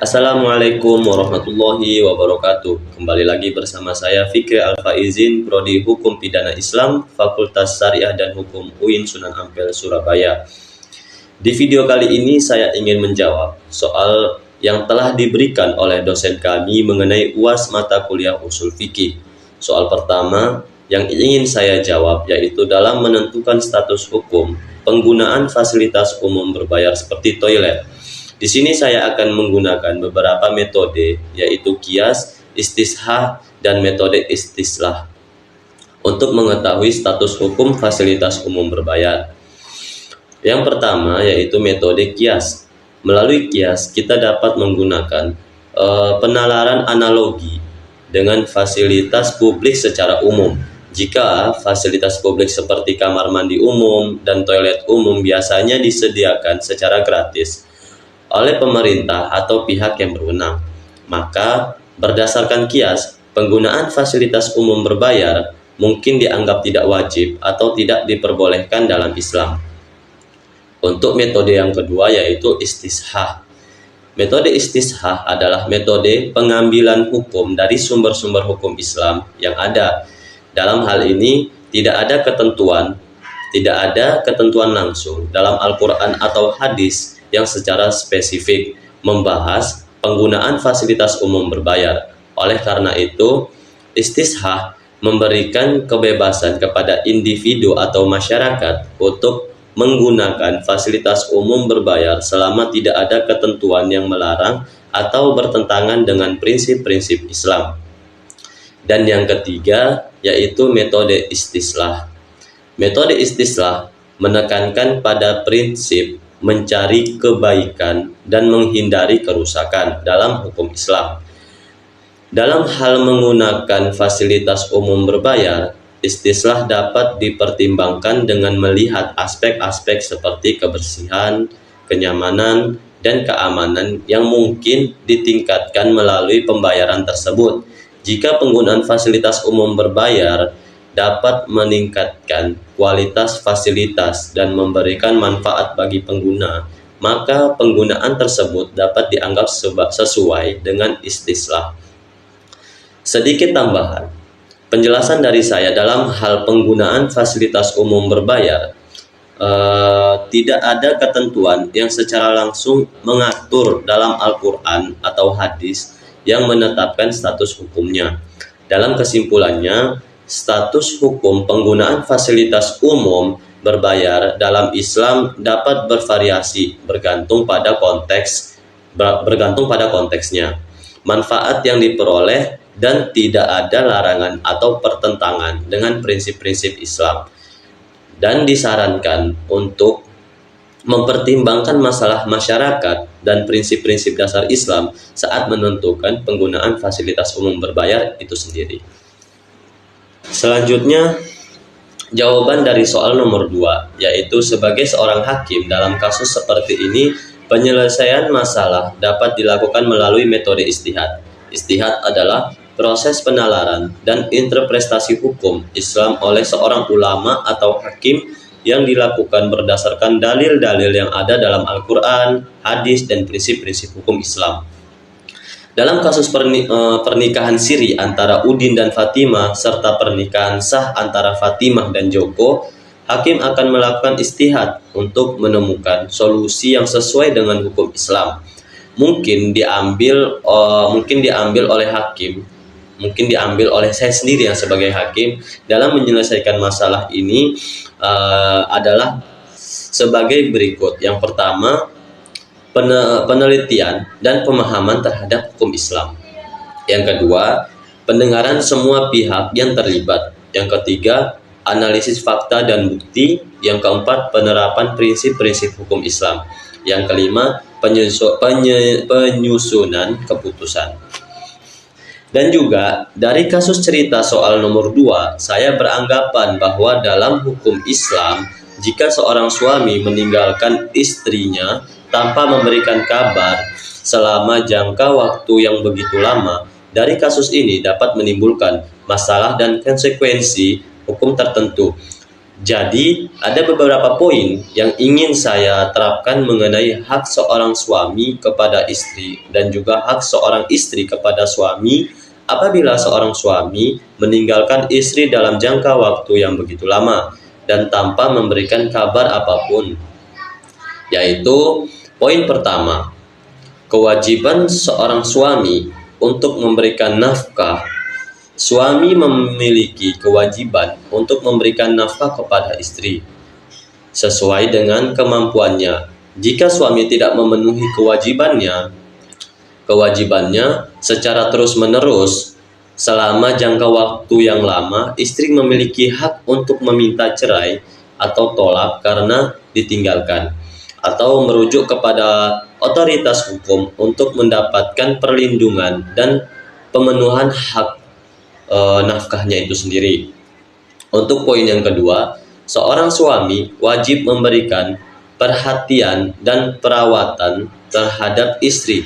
Assalamualaikum warahmatullahi wabarakatuh. Kembali lagi bersama saya Fikri Alfaizin, Prodi Hukum Pidana Islam, Fakultas Syariah dan Hukum UIN Sunan Ampel, Surabaya. Di video kali ini saya ingin menjawab soal yang telah diberikan oleh dosen kami mengenai UAS mata kuliah usul fikih. Soal pertama yang ingin saya jawab yaitu dalam menentukan status hukum penggunaan fasilitas umum berbayar seperti toilet. Di sini saya akan menggunakan beberapa metode, yaitu kias, istishah, dan metode istislah untuk mengetahui status hukum fasilitas umum berbayar. Yang pertama yaitu metode kias. Melalui kias kita dapat menggunakan penalaran analogi dengan fasilitas publik secara umum. Jika fasilitas publik seperti kamar mandi umum dan toilet umum biasanya disediakan secara gratis oleh pemerintah atau pihak yang berwenang, maka berdasarkan kias, penggunaan fasilitas umum berbayar mungkin dianggap tidak wajib atau tidak diperbolehkan dalam Islam. Untuk metode yang kedua yaitu istishah. Metode istishah adalah metode pengambilan hukum dari sumber-sumber hukum Islam yang ada. Dalam hal ini tidak ada ketentuan langsung dalam Al-Quran atau hadis yang secara spesifik membahas penggunaan fasilitas umum berbayar. Oleh karena itu, istishah memberikan kebebasan kepada individu atau masyarakat untuk menggunakan fasilitas umum berbayar selama tidak ada ketentuan yang melarang atau bertentangan dengan prinsip-prinsip Islam. Dan yang ketiga yaitu metode istislah. Metode istislah menekankan pada prinsip mencari kebaikan dan menghindari kerusakan dalam hukum Islam. Dalam hal menggunakan fasilitas umum berbayar, istislah dapat dipertimbangkan dengan melihat aspek-aspek seperti kebersihan, kenyamanan, dan keamanan yang mungkin ditingkatkan melalui pembayaran tersebut. Jika penggunaan fasilitas umum berbayar dapat meningkatkan kualitas fasilitas dan memberikan manfaat bagi pengguna, maka penggunaan tersebut dapat dianggap sesuai dengan istislah. Sedikit tambahan, penjelasan dari saya dalam hal penggunaan fasilitas umum berbayar, tidak ada ketentuan yang secara langsung mengatur dalam Al-Quran atau hadis yang menetapkan status hukumnya. Dalam kesimpulannya, status hukum penggunaan fasilitas umum berbayar dalam Islam dapat bervariasi bergantung pada konteksnya, manfaat yang diperoleh, dan tidak ada larangan atau pertentangan dengan prinsip-prinsip Islam. Dan disarankan untuk mempertimbangkan masalah masyarakat dan prinsip-prinsip dasar Islam saat menentukan penggunaan fasilitas umum berbayar itu sendiri. Selanjutnya, jawaban dari soal nomor 2, yaitu sebagai seorang hakim dalam kasus seperti ini, penyelesaian masalah dapat dilakukan melalui metode ijtihad. Ijtihad adalah proses penalaran dan interpretasi hukum Islam oleh seorang ulama atau hakim yang dilakukan berdasarkan dalil-dalil yang ada dalam Al-Quran, hadis, dan prinsip-prinsip hukum Islam. Dalam kasus pernikahan siri antara Udin dan Fatimah serta pernikahan sah antara Fatimah dan Joko, hakim akan melakukan ijtihad untuk menemukan solusi yang sesuai dengan hukum Islam. Mungkin diambil oleh hakim, mungkin diambil oleh saya sendiri yang sebagai hakim dalam menyelesaikan masalah ini adalah sebagai berikut. Yang pertama, penelitian dan pemahaman terhadap hukum Islam. Yang kedua, pendengaran semua pihak yang terlibat. Yang ketiga, analisis fakta dan bukti. Yang keempat, penerapan prinsip-prinsip hukum Islam. Yang kelima, penyusunan keputusan. Dan juga dari kasus cerita soal nomor 2, saya beranggapan bahwa dalam hukum Islam, jika seorang suami meninggalkan istrinya tanpa memberikan kabar selama jangka waktu yang begitu lama, dari kasus ini dapat menimbulkan masalah dan konsekuensi hukum tertentu. Jadi, ada beberapa poin yang ingin saya terapkan mengenai hak seorang suami kepada istri dan juga hak seorang istri kepada suami apabila seorang suami meninggalkan istri dalam jangka waktu yang begitu lama dan tanpa memberikan kabar apapun. Yaitu, poin pertama, kewajiban seorang suami untuk memberikan nafkah. Suami memiliki kewajiban untuk memberikan nafkah kepada istri sesuai dengan kemampuannya. Jika suami tidak memenuhi kewajibannya secara terus-menerus selama jangka waktu yang lama, istri memiliki hak untuk meminta cerai atau tolak karena ditinggalkan, atau merujuk kepada otoritas hukum untuk mendapatkan perlindungan dan pemenuhan hak nafkahnya itu sendiri. Untuk poin yang kedua, seorang suami wajib memberikan perhatian dan perawatan terhadap istri.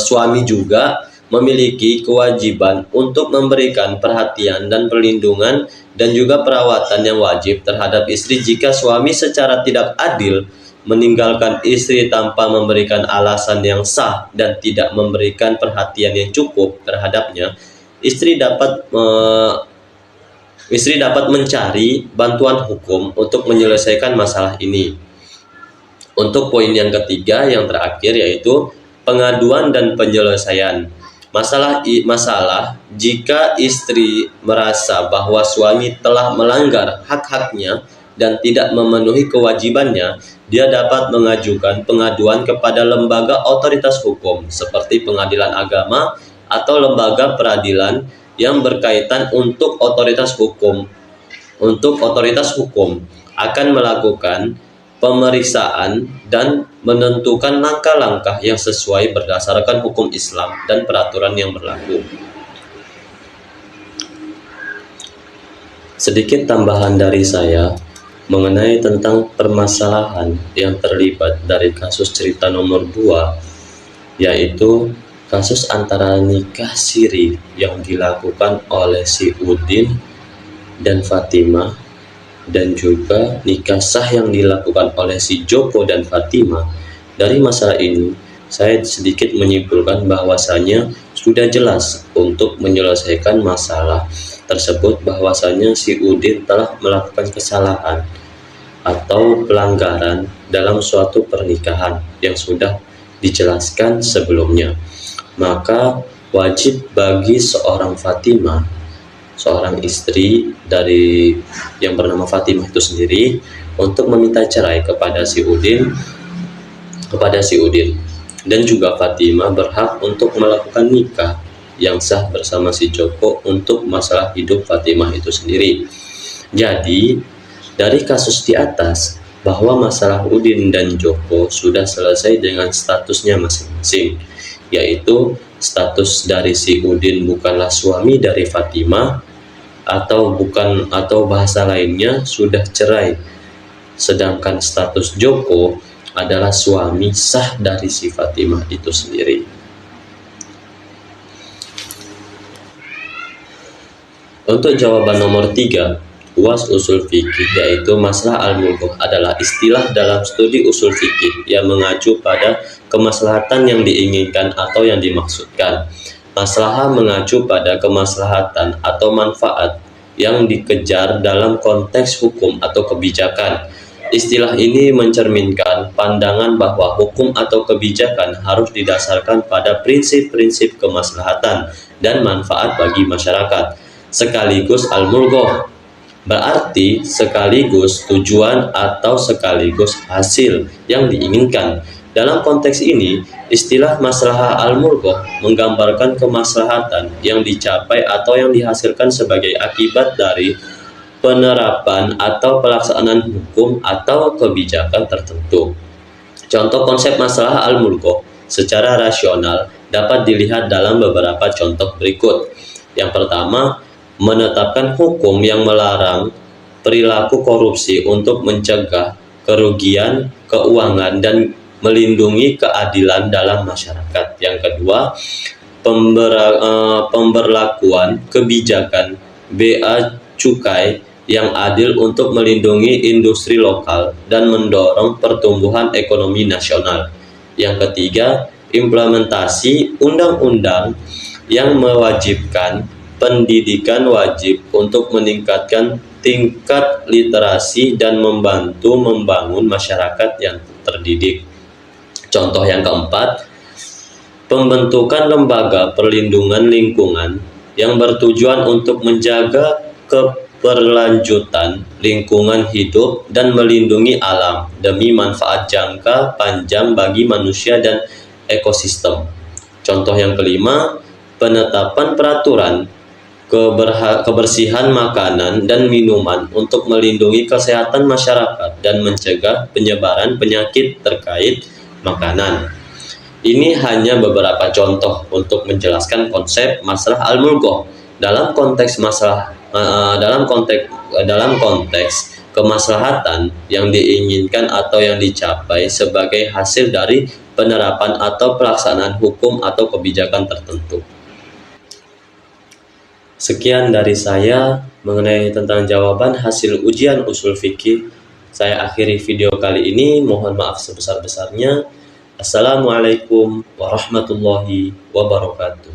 Suami juga memiliki kewajiban untuk memberikan perhatian dan perlindungan dan juga perawatan yang wajib terhadap istri. Jika suami secara tidak adil meninggalkan istri tanpa memberikan alasan yang sah dan tidak memberikan perhatian yang cukup terhadapnya, istri dapat mencari bantuan hukum untuk menyelesaikan masalah ini. Untuk poin yang ketiga yang terakhir, yaitu pengaduan dan penyelesaian masalah jika istri merasa bahwa suami telah melanggar hak-haknya dan tidak memenuhi kewajibannya, dia dapat mengajukan pengaduan kepada lembaga otoritas hukum seperti pengadilan agama atau lembaga peradilan yang berkaitan. Untuk otoritas hukum akan melakukan pemeriksaan dan menentukan langkah-langkah yang sesuai berdasarkan hukum Islam dan peraturan yang berlaku. Sedikit tambahan dari saya mengenai tentang permasalahan yang terlibat dari kasus cerita nomor 2, yaitu kasus antara nikah siri yang dilakukan oleh si Udin dan Fatimah, dan juga nikah sah yang dilakukan oleh si Joko dan Fatimah. Dari masalah ini, saya sedikit menyimpulkan bahwasanya sudah jelas untuk menyelesaikan masalah tersebut bahwasanya si Udin telah melakukan kesalahan atau pelanggaran dalam suatu pernikahan yang sudah dijelaskan sebelumnya. Maka wajib bagi seorang Fatimah, seorang istri dari yang bernama Fatimah itu sendiri, untuk meminta cerai kepada si Udin. Dan juga Fatimah berhak untuk melakukan nikah yang sah bersama si Joko untuk masalah hidup Fatimah itu sendiri. Jadi dari kasus di atas, bahwa masalah Udin dan Joko sudah selesai dengan statusnya masing-masing, yaitu status dari si Udin bukanlah suami dari Fatimah, atau bahasa lainnya sudah cerai, sedangkan status Joko adalah suami sah dari si Fatimah itu sendiri. Untuk jawaban nomor 3, UAS usul fikih, yaitu masalah al-mulghah adalah istilah dalam studi usul fikih yang mengacu pada kemaslahatan yang diinginkan atau yang dimaksudkan. Maslahah mengacu pada kemaslahatan atau manfaat yang dikejar dalam konteks hukum atau kebijakan. Istilah ini mencerminkan pandangan bahwa hukum atau kebijakan harus didasarkan pada prinsip-prinsip kemaslahatan dan manfaat bagi masyarakat. Sekaligus al-mulghah berarti sekaligus tujuan atau sekaligus hasil yang diinginkan. Dalam konteks ini, istilah maslahah al-mulghah menggambarkan kemaslahatan yang dicapai atau yang dihasilkan sebagai akibat dari penerapan atau pelaksanaan hukum atau kebijakan tertentu. Contoh konsep maslahah al-mulghah secara rasional dapat dilihat dalam beberapa contoh berikut. Yang pertama, menetapkan hukum yang melarang perilaku korupsi untuk mencegah kerugian keuangan dan melindungi keadilan dalam masyarakat. Yang kedua, pemberlakuan kebijakan bea cukai yang adil untuk melindungi industri lokal dan mendorong pertumbuhan ekonomi nasional. Yang ketiga, implementasi undang-undang yang mewajibkan pendidikan wajib untuk meningkatkan tingkat literasi dan membantu membangun masyarakat yang terdidik. Contoh yang keempat, pembentukan lembaga perlindungan lingkungan yang bertujuan untuk menjaga keberlanjutan lingkungan hidup dan melindungi alam demi manfaat jangka panjang bagi manusia dan ekosistem. Contoh yang kelima, penetapan peraturan kebersihan makanan dan minuman untuk melindungi kesehatan masyarakat dan mencegah penyebaran penyakit terkait makanan. Ini hanya beberapa contoh untuk menjelaskan konsep masalah al-mulghah dalam konteks kemaslahatan yang diinginkan atau yang dicapai sebagai hasil dari penerapan atau pelaksanaan hukum atau kebijakan tertentu. Sekian dari saya mengenai tentang jawaban hasil ujian usul fikih. Saya akhiri video kali ini, mohon maaf sebesar-besarnya. Assalamualaikum warahmatullahi wabarakatuh.